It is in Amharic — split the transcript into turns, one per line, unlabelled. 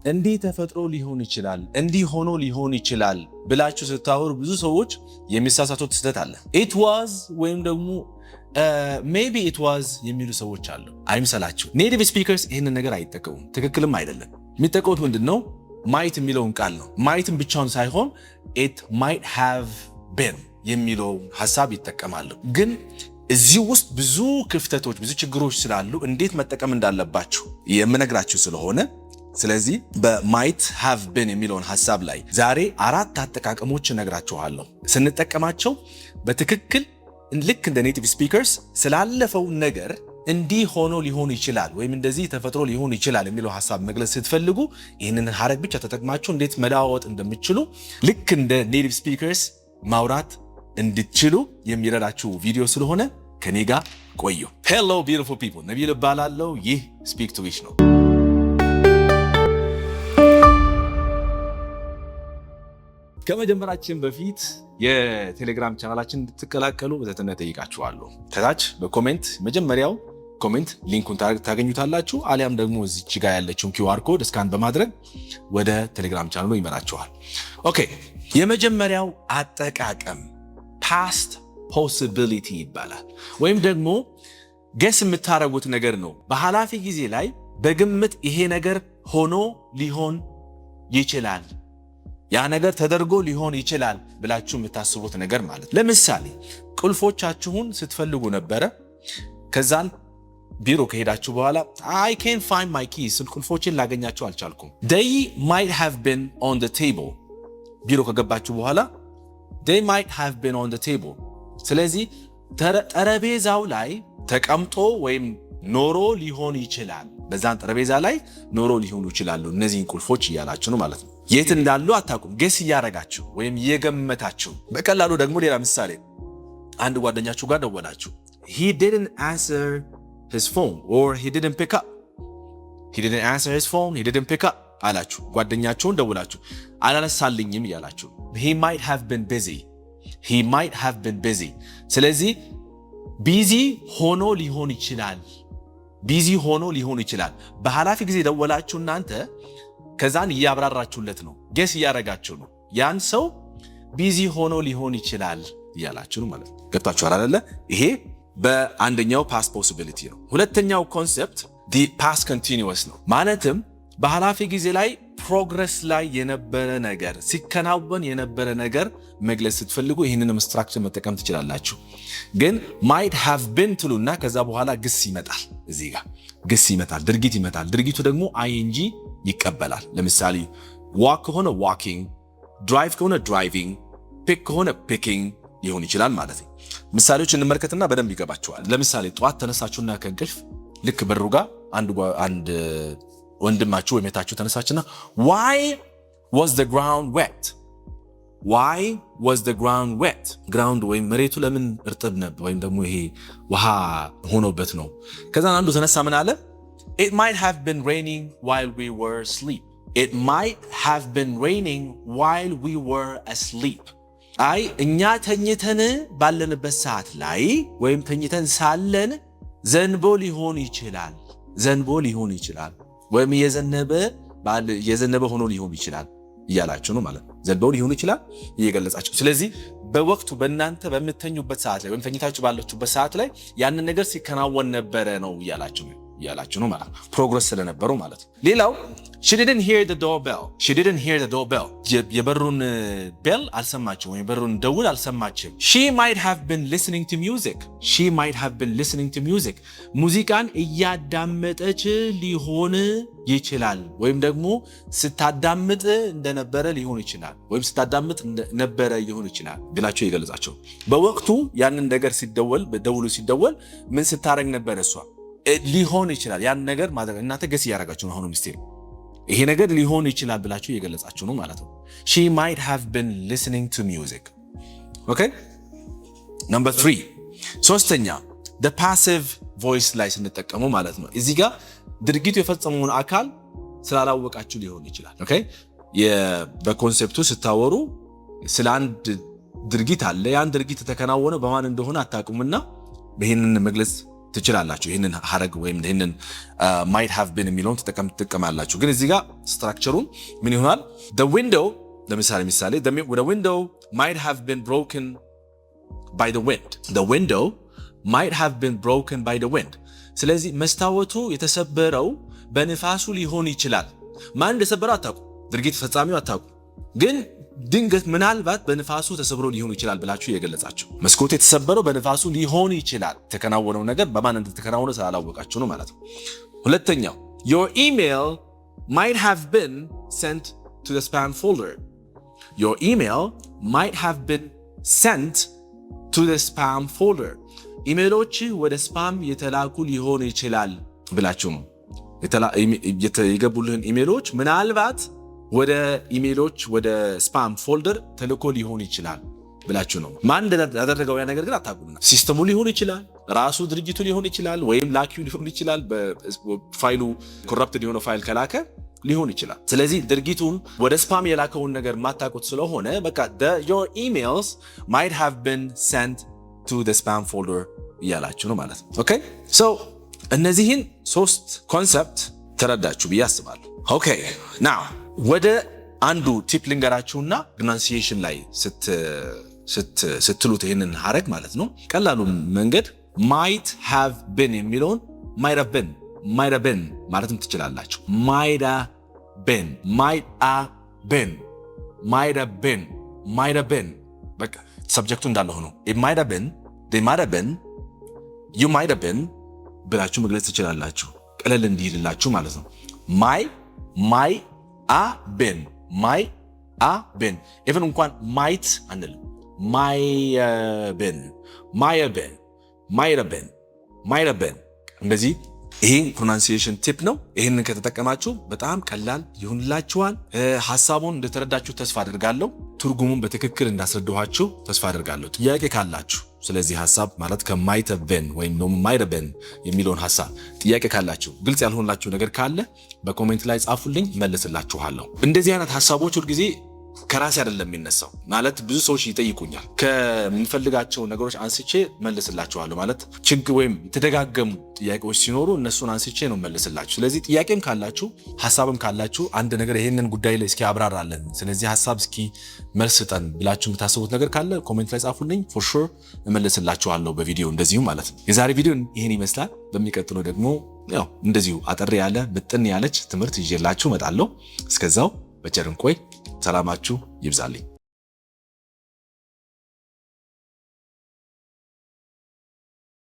እንዲህ ተፈጥሮ ሊሆን ይችላል፣ እንዲህ ሆኖ ሊሆን ይችላል ብላችሁ ስታወሩ ብዙ ሰዎች የሚሳሳቱት ስህተት አለ። it was ወይም ደግሞ maybe it was የሚሉ ሰዎች አሉ። አይምሰላችሁ። ኔቲቭ ስፒከርስ ይህንን ነገር አይጠቀሙም፣ ትክክልም አይደለም። የሚጠቀሙት ምንድነው? might የሚለውን ቃል ነው። mightም ብቻውን ሳይሆን it might have been የሚለው ሐሳብ ይጠቀማሉ። ግን እዚህ ውስጥ ብዙ ክፍተቶች፣ ብዙ ችግሮች ስላሉ እንዴት መጠቀም እንዳለባችሁ የምነግራችሁ ስለሆነ ስለዚህ በmight have been የሚለውን ሐሳብ ላይ ዛሬ 4 አጠቃቀሞች እነግራችኋለሁ። ስንጠቀማቸው በትክክል ልክ እንደ ኔቲቭ ስፒከርስ ስላለፈው ነገር እንዲህ ሆኖ ሊሆን ይችላል ወይም እንደዚህ ተፈጥሮ ሊሆን ይችላል የሚለው ሐሳብ መግለጽ ስትፈልጉ ይህንን ሐረግ ብቻ ተጠቅማችሁ እንዴት መለዋወጥ እንደምትችሉ ልክ እንደ ኔቲቭ ስፒከርስ ማውራት እንድትችሉ የሚረዳችሁ ቪዲዮ ስለሆነ ከኔ ጋር ቆዩ። ሄሎ ቢዩቲፉል ፒፕል፣ ነቢል እባላለሁ። ይህ ስፒክ ቱ ዊች ነው። ከመጀመራችን በፊት የቴሌግራም ቻናላችን እንድትቀላቀሉ በትህትና እጠይቃችኋለሁ። ከታች በኮሜንት መጀመሪያው ኮሜንት ሊንኩን ታገኙታላችሁ። አሊያም ደግሞ እዚች ጋር ያለችውን QR ኮድ ስካን በማድረግ ወደ ቴሌግራም ቻናሉ ይመራችኋል። ኦኬ፣ የመጀመሪያው አጠቃቀም ፓስት ፖሲቢሊቲ ይባላል። ወይም ደግሞ ገስ የምታረጉት ነገር ነው። በኃላፊ ጊዜ ላይ በግምት ይሄ ነገር ሆኖ ሊሆን ይችላል፣ ያ ነገር ተደርጎ ሊሆን ይችላል ብላችሁ የምታስቡት ነገር ማለት። ለምሳሌ ቁልፎቻችሁን ስትፈልጉ ነበረ። ከዛን ቢሮ ከሄዳችሁ በኋላ I can't find my keys፣ ቁልፎችን ላገኛቸው አልቻልኩም። they might have been on the table። ቢሮ ከገባችሁ በኋላ they might have been on the table። ስለዚህ ጠረጴዛው ላይ ተቀምጦ ወይም ኖሮ ሊሆን ይችላል፣ በዛን ጠረጴዛ ላይ ኖሮ ሊሆኑ ይችላሉ እነዚህን ቁልፎች እያላችሁ ነው ማለት ነው። የት እንዳሉ አታውቁም፣ ገስ እያረጋችሁ ወይም እየገመታችሁ። በቀላሉ ደግሞ ሌላ ምሳሌ፣ አንድ ጓደኛችሁ ጋር ደወላችሁ። he didn't answer his phone or he didn't pick up። he didn't answer his phone, he didn't pick up አላችሁ። ጓደኛችሁን ደውላችሁ አላነሳልኝም እያላችሁ he might have been busy፣ he might have been busy። ስለዚህ ቢዚ ሆኖ ሊሆን ይችላል፣ ቢዚ ሆኖ ሊሆን ይችላል። በኃላፊ ጊዜ ደወላችሁ እናንተ፣ ከዛን እያብራራችሁለት ነው፣ ገስ እያረጋችሁ ነው። ያን ሰው ቢዚ ሆኖ ሊሆን ይችላል እያላችሁ ነው ማለት ነው። ገብታችኋል አይደለ? ይሄ በአንደኛው ፓስት ፖሲቢሊቲ ነው። ሁለተኛው ኮንሰፕት the past continuous ነው። ማለትም በኃላፊ ጊዜ ላይ ፕሮግረስ ላይ የነበረ ነገር፣ ሲከናወን የነበረ ነገር መግለጽ ስትፈልጉ ይህንን ስትራክቸር መጠቀም ትችላላችሁ። ግን might have been ትሉና ከዛ በኋላ ግስ ይመጣል። እዚህ ጋር ግስ ይመጣል፣ ድርጊት ይመጣል። ድርጊቱ ደግሞ ing ይቀበላል። ለምሳሌ walk ከሆነ walking፣ drive ከሆነ driving፣ pick ከሆነ picking ሊሆን ይችላል ማለት ነው። ምሳሌዎች እንመልከትና በደንብ ይገባቸዋል። ለምሳሌ ጠዋት ተነሳችሁና ከእንቅልፍ ልክ በሩ ጋር አንድ ወንድማችሁ ወይ ሜታችሁ ተነሳችና why was the ground wet? why was the ground wet? ground ወይም መሬቱ ለምን እርጥብ ነበር ወይም ደግሞ ይሄ ውሃ ሆኖበት ነው። ከዛ አንዱ ተነሳ ምን አለ? it might have been raining while we were asleep። it might have been raining while we were asleep። አይ እኛ ተኝተን ባለንበት ሰዓት ላይ ወይም ተኝተን ሳለን ዘንቦ ሊሆን ይችላል፣ ዘንቦ ሊሆን ይችላል ወይም የዘነበ ሆኖ ሊሆን ይችላል እያላችሁ ነው ማለት ነው። ዘንቦ ሊሆን ይችላል እየገለጻችሁ። ስለዚህ በወቅቱ በእናንተ በምትተኙበት ሰዓት ላይ ወይም ተኝታችሁ ባላችሁበት ሰዓት ላይ ያንን ነገር ሲከናወን ነበረ ነው እያላችሁ ነው ማለት ነው። ፕሮግረስ ስለነበረው ማለት ነው። ሌላው she didn't hear the doorbell። she didn't hear the doorbell። የበሩን ቤል አልሰማችም ወይም የበሩን ደውል አልሰማችም። she might have been listening to music። she might have been listening to music። ሙዚቃን እያዳመጠች ሊሆን ይችላል ወይም ደግሞ ስታዳምጥ እንደነበረ ሊሆን ይችላል ወይም ስታዳምጥ ነበረ ሊሆን ይችላል ብላችሁ ይገልጻቸው። በወቅቱ ያንን ነገር ደውሉ ሲደወል ምን ስታረግ ነበር እሷ? ሊሆን ይችላል ያን ነገር ማድረግ። እናንተ ገስ እያረጋችሁ ነው። አሁን ሚስቴር ይሄ ነገር ሊሆን ይችላል ብላችሁ እየገለጻችሁ ነው ማለት ነው። she might have been listening to music። okay number 3 ሶስተኛ the passive voice ላይ ስንጠቀሙ ማለት ነው። እዚህ ጋር ድርጊቱ የፈጸመውን አካል ስላላወቃችሁ ሊሆን ይችላል። okay በኮንሴፕቱ ስታወሩ ስለ አንድ ድርጊት አለ፣ ያን ድርጊት ተከናወነ በማን እንደሆነ አታውቁምና ይሄንን መግለጽ ትችላላችሁ። ይህንን ሀረግ ወይም ይህንን might have been የሚለውን ትጠቀማላችሁ። ግን እዚህ ጋር ስትራክቸሩን ምን ይሆናል? the window ለምሳሌ the window might have been broken by the wind. the window might have been broken by the wind. ስለዚህ መስታወቱ የተሰበረው በንፋሱ ሊሆን ይችላል። ማን እንደሰበረው አታውቁ፣ ድርጊት ፈጻሚው አታውቁ፣ ግን ድንገት ምናልባት በንፋሱ ተሰብሮ ሊሆን ይችላል ብላችሁ እየገለጻችሁ መስኮቱ የተሰበረው በንፋሱ ሊሆን ይችላል። የተከናወነው ነገር በማን እንደተከናወነ ስላላወቃችሁ ነው ማለት ነው። ሁለተኛው your email might have been sent to the spam folder. your email might have been sent to the spam folder. ኢሜሎች ወደ ስፓም የተላኩ ሊሆን ይችላል ብላችሁ ነው። የገቡልህን ኢሜሎች ምናልባት ወደ ኢሜሎች ወደ ስፓም ፎልደር ተልኮ ሊሆን ይችላል ብላችሁ ነው። ማን ያደረገው ያ ነገር ግን አታውቁም። ሲስተሙ ሊሆን ይችላል፣ ራሱ ድርጅቱ ሊሆን ይችላል፣ ወይም ላኪው ሊሆን ይችላል። በፋይሉ ኮረፕትድ የሆነ ፋይል ከላከ ሊሆን ይችላል። ስለዚህ ድርጊቱን ወደ ስፓም የላከውን ነገር ማታውቁት ስለሆነ በቃ your emails might have been sent to the spam folder እያላችሁ ነው ማለት ነው። ኦኬ ሶ እነዚህን 3 ኮንሰፕት ተረዳችሁ ብዬ አስባለሁ። ኦኬ ናው ወደ አንዱ ቲፕ ልንገራችሁና pronunciation ላይ ስትሉት ይሄንን ሐረግ ማለት ነው ቀላሉ መንገድ might have been የሚለውን might have been ማለትም ትችላላችሁ። might have been በቃ ሰብጀክቱ እንዳለ ሆኖ it might have been, they might have been, you might have been ብላችሁ መግለጽ ትችላላችሁ። ቀለል እንዲልላችሁ ማለት ነው። might have been even እንኳን might አንልም። might have been እንደዚህ ይሄ ፕሮናንሲዬሽን ቲፕ ነው። ይሄንን ከተጠቀማችሁ በጣም ቀላል ይሁንላችኋል። ሐሳቡን እንደተረዳችሁ ተስፋ አደርጋለሁ። ትርጉሙን በትክክል እንዳስረዳኋችሁ ተስፋ አደርጋለሁ። ጥያቄ ካላችሁ ስለዚህ ሐሳብ ማለት ከmight have been ወይም might have been የሚለውን ሐሳብ ጥያቄ ካላችሁ ግልጽ ያልሆነላችሁ ነገር ካለ በኮሜንት ላይ ጻፉልኝ፣ መልስላችኋለሁ። እንደዚህ አይነት ሐሳቦች ሁሉ ጊዜ ከራሴ አይደለም የሚነሳው ማለት ብዙ ሰዎች ይጠይቁኛል። ከምፈልጋቸው ነገሮች አንስቼ መልስላችኋለሁ ማለት ችግር ወይም የተደጋገሙ ጥያቄዎች ሲኖሩ እነሱን አንስቼ ነው መልስላችሁ። ስለዚህ ጥያቄም ካላችሁ ሐሳብም ካላችሁ አንድ ነገር ይሄንን ጉዳይ ላይ እስኪ አብራራለን፣ ስለዚህ ሐሳብ እስኪ መልስ ስጠን ብላችሁ የምታስቡት ነገር ካለ ኮሜንት ላይ ጻፉልኝ። ፎር ሹር እመልስላችኋለሁ በቪዲዮ እንደዚሁ ማለት ነው። የዛሬ ቪዲዮ ይሄን ይመስላል። በሚቀጥለው ደግሞ ያው እንደዚሁ አጠር ያለ ምጥን ያለች ትምህርት ይዤላችሁ እመጣለሁ። እስከዛው በቸር እንቆይ። ሰላማችሁ ይብዛልኝ።